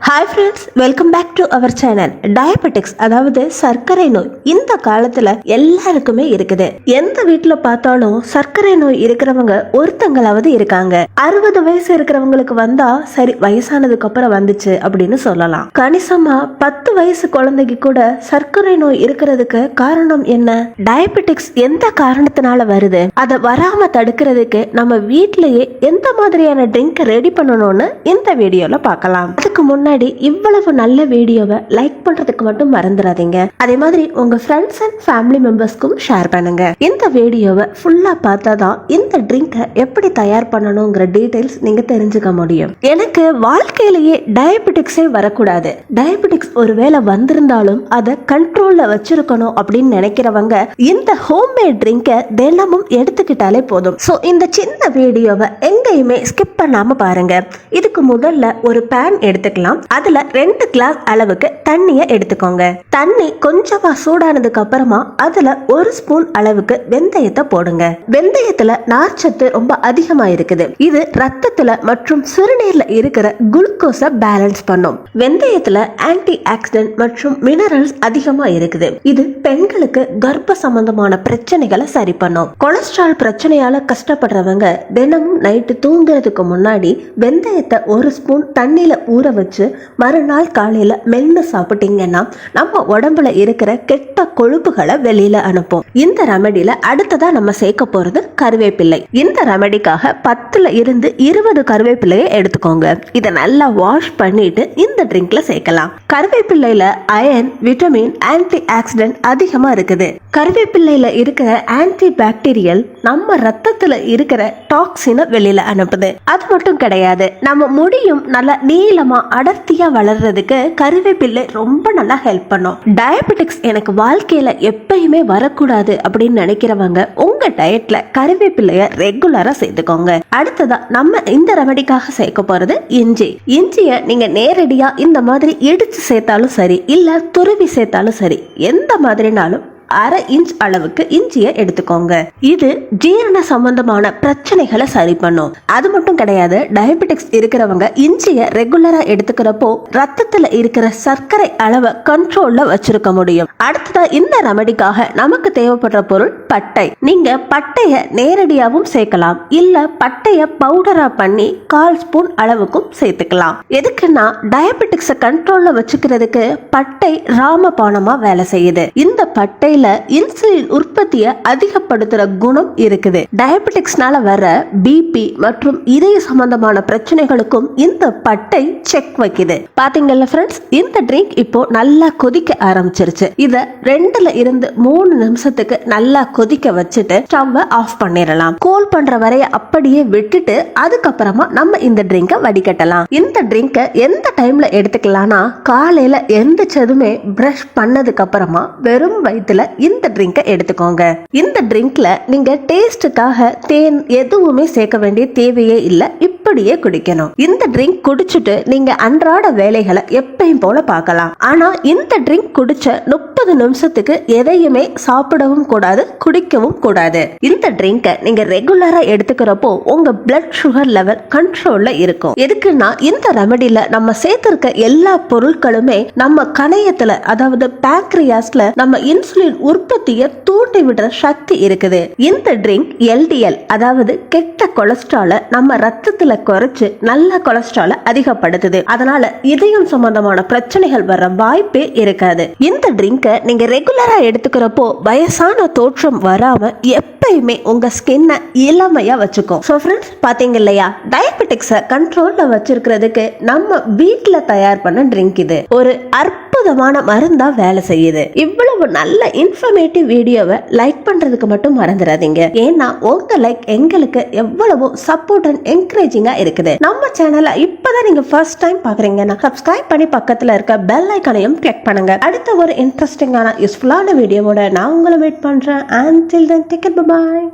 Hi friends, welcome back to our channel. Diabetics அதாவது சர்க்கரை நோய் இந்த காலத்துல எல்லாருக்குமே இருக்குது. எந்த வீட்டுல பார்த்தாலும் சர்க்கரை நோய் இருக்கிறவங்க ஒருத்தங்களாவது இருக்காங்க. 60 வயசு இருக்கிறவங்களுக்கு வந்தா சரி வயசானதுக்கு அப்புறம் வந்துச்சு அப்படின்னு சொல்லலாம். கணிசமா 10 வயசு குழந்தைக்கு கூட சர்க்கரை நோய் இருக்கிறதுக்கு காரணம் என்ன? டயபெட்டிக்ஸ் எந்த காரணத்தினால வருது? அதை வராம தடுக்கிறதுக்கு நம்ம வீட்லயே எந்த மாதிரியான ட்ரிங்க் ரெடி பண்ணணும்னு இந்த வீடியோல பார்க்கலாம். அதுக்கு முன்னாடி இவ்வளவு நல்ல வீடியோவை லைக் பண்றதுக்கு மட்டும் மறந்துடாதீங்க. அதே மாதிரி உங்க ஃப்ரெண்ட்ஸ் அண்ட் ஃபேமிலி மெம்பர்ஸ்க்கும் ஷேர் பண்ணுங்க. இந்த வீடியோவை ஃபுல்லா பார்த்தாதான் இந்த ட்ரிங்கை எப்படி தயார் பண்ணணுங்கிற டீடைல்ஸ் நீங்க தெரிஞ்சுக்க முடியும். எனக்கு வாழ்க்கையிலேயே டயபெட்டிக்ஸே வரக்கூடாது, டயபெட்டிக்ஸ் ஒருவேளை வந்திருந்தாலும் அதை கண்ட்ரோல்ல வச்சிருக்கணும் அப்படின்னு நினைக்கிறவங்க இந்த ஹோம்மேட் ட்ரிங்கை தினமும் எடுத்துக்கிட்டாலே போதும். ஸோ இந்த சின்ன வீடியோவை எங்கேயுமே ஸ்கிப் பண்ணாம பாருங்க. இதுக்கு முதல்ல ஒரு பேன் எடுத்துக்கலாம். அதுல 2 கிளாஸ் அளவுக்கு தண்ணிய எடுத்துக்கோங்க. தண்ணி கொஞ்சமா சூடானதுக்கு அப்புறமா அதுல 1 ஸ்பூன் அளவுக்கு வெந்தயத்தை போடுங்க. வெந்தயத்துல நார்ச்சத்து ரொம்ப அதிகமா இருக்குது. இது ரத்தத்துல மற்றும் சிறுநீர்ல இருக்கிற குளுக்கோஸை பேலன்ஸ் பண்ணும். வெந்தயத்துல ஆன்டி ஆக்சிடென்ட் மற்றும் மினரல்ஸ் அதிகமா இருக்குது. இது பெண்களுக்கு கர்ப்ப சம்பந்தமான பிரச்சனைகளை சரி பண்ணும். கொலஸ்ட்ரால் பிரச்சனையால கஷ்டப்படுறவங்க தினமும் நைட்டு தூங்குறதுக்கு முன்னாடி வெந்தயத்தை 1 ஸ்பூன் தண்ணியில ஊற வச்சு மறுநாள் காலையில மென்னு சாப்பிட்டீங்கன்னா நம்ம உடம்புல இருக்கிற கெட்ட கொழுப்புகளை வெளியில அனுப்பும். இந்த ரெமடியில அடுத்ததா நம்ம சேர்க்க போறது கருவேப்பிள்ளை. இந்த ரெமடிக்காக 10ல இருந்து 20 கருவேப்பிள்ளையை எடுத்துக்கோங்க. இதை நல்லா வாஷ் பண்ணிட்டு இந்த ட்ரிங்க்ல சேர்க்கலாம். கருவேப்பிள்ளையில அயன், விட்டமின், ஆன்டி ஆக்சிடென்ட் அதிகமா இருக்குது. கருவேப்பிள்ளையில இருக்கிற ஆன்டி பாக்டீரியல் நம்ம ரத்தத்துல இருக்கிற டாக்ஸினை வெளியில அனுப்புது. அது மட்டும் கிடையாது, நம்ம முடியும் நல்லா நீளமா அடர்த்தியா வளர்றதுக்கு கருவேப்பிள்ளை ரொம்ப நல்லா ஹெல்ப் பண்ணும். டயபெட்டிக்ஸ் எனக்கு வாழ்க்கையில எப்பயுமே வரக்கூடாது அப்படின்னு நினைக்கிறவங்க உங்க டயட்ல கருவேப்பிள்ளைய ரெகுலரா சேர்த்துக்கோங்க. அடுத்ததா நம்ம இந்த ரெமடிக்காக சேர்க்க போறது இஞ்சி. இஞ்சிய நீங்க நேரடியா இந்த மாதிரி இடிச்சு சேர்த்தாலும் சரி, இல்ல துருவி சேர்த்தாலும் சரி, எந்த மாதிரினாலும் 1/2 இன்ச் அளவுக்கு இஞ்சியை எடுத்துக்கோங்க. இது ஜீரண சம்பந்தமான பிரச்சனைகளை சரி பண்ணும். அது மட்டும் கிடையாது, டயபெட்டிக்ஸ் இருக்கிறவங்க இஞ்சியை ரெகுலரா எடுத்துக்கிறப்போ ரத்தத்துல இருக்கிற சர்க்கரை அளவை கண்ட்ரோல்ல வச்சிருக்க முடியும். அடுத்ததா இந்த ரெமடிக்காக நமக்கு தேவைப்படுற பொருள் பட்டை. நீங்க பட்டைய நேரடியாவும் சேர்க்கலாம், இல்ல பட்டைய பவுடரா பண்ணி 1/4 ஸ்பூன் அளவுக்கும் சேர்த்துக்கலாம். எதுக்குன்னா டயபெட்டிக்ஸை கண்ட்ரோல்ல வச்சுக்கிறதுக்கு பட்டை ராமபானமா வேலை செய்யுது. இந்த பட்டை இன்சுலின் உற்பத்தியை அதிகப்படுத்துற குணம் இருக்குது. டயபெட்டிக்ஸ்னால வர பிபி மற்றும் இதய சம்பந்தமான பிரச்சனைகளுக்கும் இந்த பட்டை செக் வைக்குது. பாத்தீங்கல்ல ஃப்ரெண்ட்ஸ், இந்த ட்ரிங்க் இப்போ நல்லா கொதிக்க ஆரம்பிச்சிருச்சு. இத 2ல இருந்து 3 நிமிஷத்துக்கு நல்லா கொதிக்க வச்சுட்டு ஸ்டவ்வை ஆஃப் பண்ணிடலாம். கூல் பண்ற வரைய அப்படியே விட்டுட்டு அதுக்கப்புறமா நம்ம இந்த ட்ரிங்கை வடிகட்டலாம். இந்த ட்ரிங்கை எந்த டைம்ல எடுத்துக்கலாம்னா, காலையில எந்திரிச்சதுமே பிரஷ் பண்ணதுக்கு அப்புறமா வெறும் வயிற்றுல இந்த ட்ரிங்கை எடுத்துக்கோங்க. இந்த ட்ரிங்க்ல நீங்க டேஸ்டுக்காக தேன் எதுவுமே சேர்க்க வேண்டிய தேவையே இல்லை, இப்படியே குடிக்கணும். இந்த ட்ரிங்க் குடிச்சிட்டு நீங்க அன்றாட வேலைகளை எப்பயும் போல பார்க்கலாம். ஆனா இந்த ட்ரிங்க் குடிச்ச 30 நிமிஷத்துக்கு எதையுமே சாப்பிடவும் கூடாது, குடிக்கவும் கூடாது. இந்த ட்ரிங்கை நீங்க ரெகுலரா எடுத்துக்கிறப்போ உங்க பிளட் சுகர் லெவல் கண்ட்ரோல்ல இருக்கும். எதுக்குன்னா இந்த ரெமடியில நம்ம சேர்த்திருக்க எல்லா பொருட்களுமே நம்ம கணையத்துல அதாவது பேங்க்ரியாஸ்ல நம்ம இன்சுலின் உற்பத்தியை தூண்டி விடுற சக்தி இருக்குது. இந்த ட்ரிங்க் எல்டிஎல் அதாவது கெட்ட கொலஸ்ட்ரால நம்ம ரத்தத்துல குறைச்சு நல்ல கொலஸ்ட்ரால அதிகப்படுத்துது. அதனால இதயம் சம்பந்தமான பிரச்சனைகள் வர வாய்ப்பே இருக்காது. இந்த ட்ரிங்கை நீங்க ரெகுலரா எடுத்துக்கிறப்போ வயசான தோற்றம் வராம எப்பயுமே உங்க ஸ்கின்னை இளமையா வச்சுக்கும். சோ ஃப்ரெண்ட்ஸ், பாத்தீங்க இல்லையா, டயபெட்டிக்ஸை கண்ட்ரோல்ல வச்சிருக்கிறதுக்கு நம்ம வீட்டுல தயார் பண்ண ட்ரிங்க் இது ஒரு அற்புதமான மருந்தா வேலை செய்யுது. இவ்வளவு நல்ல இன்ஃபர்மேட்டிவ் வீடியோவை லைக் பண்றதுக்கு மட்டும் மறந்துடாதீங்க. ஏன்னா உங்க லைக் எங்களுக்கு எவ்வளவு சப்போர்ட் அண்ட் என்கரேஜிங்கா இருக்குது. நம்ம சேனலை இப்பதான் நீங்க ஃபர்ஸ்ட் டைம் பாக்குறீங்கன்னா சப்ஸ்கிரைப் பண்ணி பக்கத்துல இருக்க பெல் ஐகானையும் கிளிக் பண்ணுங்க. அடுத்த ஒரு இன்ட்ரெஸ்டிங்கான யூஸ்ஃபுல்லான வீடியோவோட நான் உங்களை வெயிட் பண்றேன். Until then, take it, bye bye.